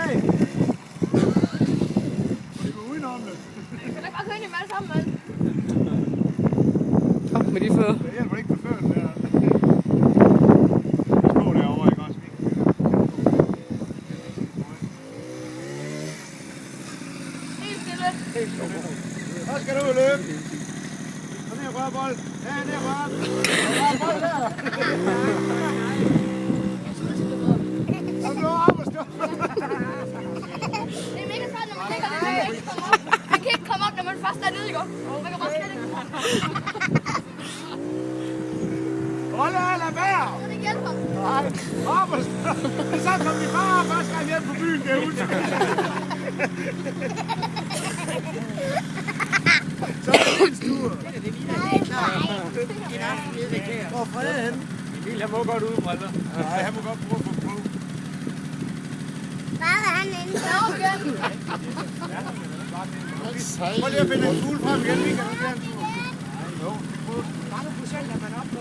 Hey! Vi går udenom det. Jeg kan bare køre ind i dem alle sammen, mand. Kom med de fødder. Det hjælper ikke på føren der. Stå derovre, ikke også? Helt stille. Så skal du ud og løbe. Kom ned og rør bold. Ja, ned og rør. Rør bold der. Så du op og stå. Det er mega svært, når man ligger lidt. Man kan ikke komme op, når man først er nede, ikke? Man kan bare skætte det. Rolle, lad være. Det ikke hjælper. Nej, op og stå. Så kom vi bare første gang hjem på byen derude. Så er det din tur. Hvor er Frede henne? Emil, han må godt ud, briller. Nej, han må godt prøve at få på. Hvad er han inde? Prøv lige at finde en fugle frem igen. Vi kan ikke have en tur. Mange procent er man op på.